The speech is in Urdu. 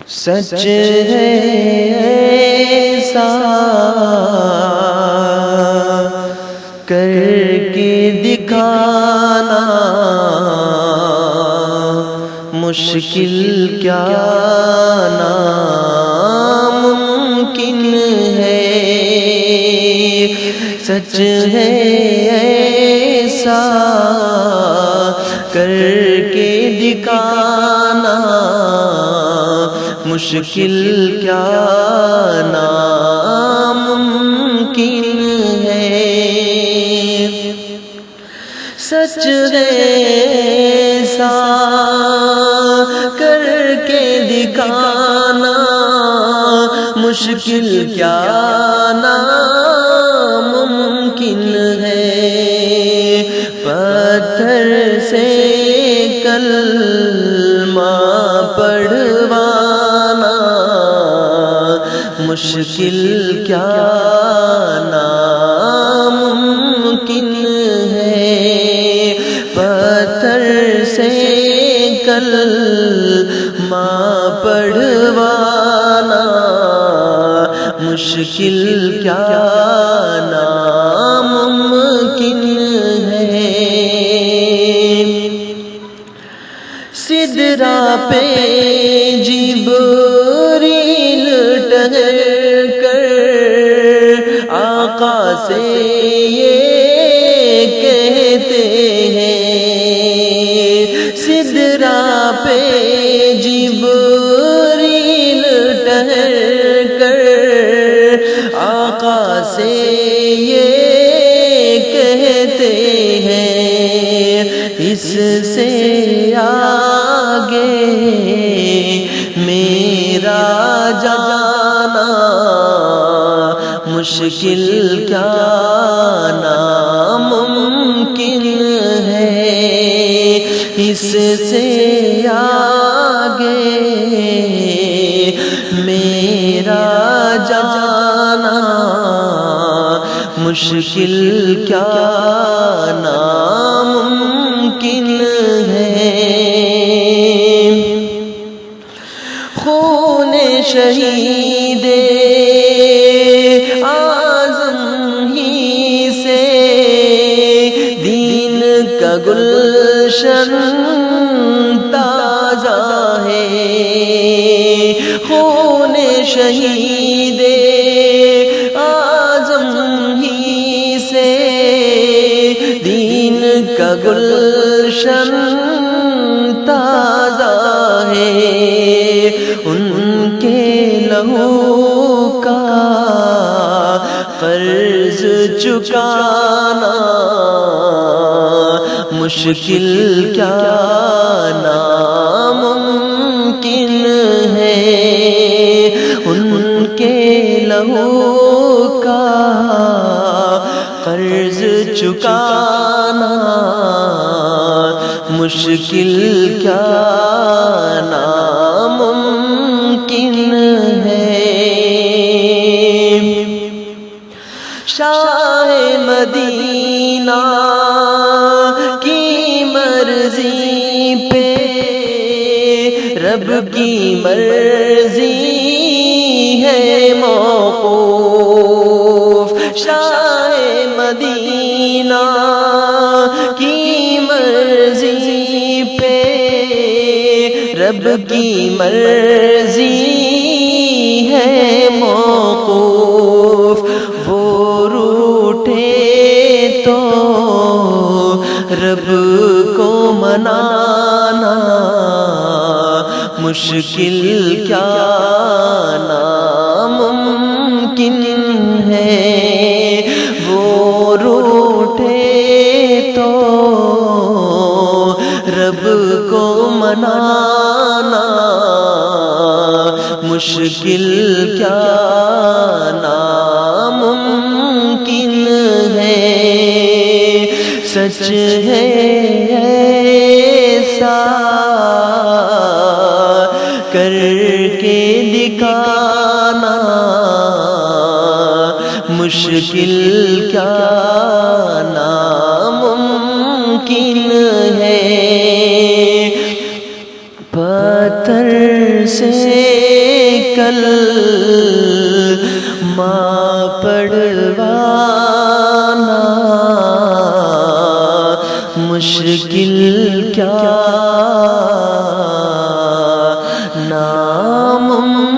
سچ ہے ایسا کر کے دکھانا مشکل کیا ناممکن ہے، سچ ہے ایسا کر کے دکھانا مشکل کیا ناممکن ہے، سچ ہے ایسا کر کے دکھانا مشکل کیا ناممکن ہے، پتھر سے کلمہ پڑھوانا مشکل کیا ناممکن ہے، پتھر سے کلمہ پڑھوانا مشکل کیا ناممکن ہے، سدرا پہ جبریل ٹھہر کر آقا سے یہ کہتے ہیں، سدرا پہ جبریل ٹھہر کر آقا سے یہ کہتے ہیں، اس سے آگے میرا جانا مشکل کیا ناممکن ہے، اس سے آگے میرا جانا مشکل کیا ناممکن ہے، خون شہید اعظم ہی سے دین کا گلشن تازہ ہے، خون شہید اعظم ہی سے دین کا گلشن تازہ ہے، ان کے لہو کا قرض چکانا مشکل کیا ناممکن ہے، ان کے لہو کا قرض چکانا مشکل کیا ناممکن ہے، شاہ مدینہ کی مرضی پہ رب کی مرضی ہے موقوف، شاہ مدینہ کی مرضی پہ رب کی مرضی ہے موقوف، وہ روٹھے تو رب کو منانا مشکل کیا ناممکن ہے، وہ روٹھے تو رب کو منانا مشکل کیا ناممکن ہے، سچ ہے ایسا کر کے دکھانا مشکل کیا ناممکن ہے، پتھر سے کل ماں پڑھوانا مشکل کیا ناممکن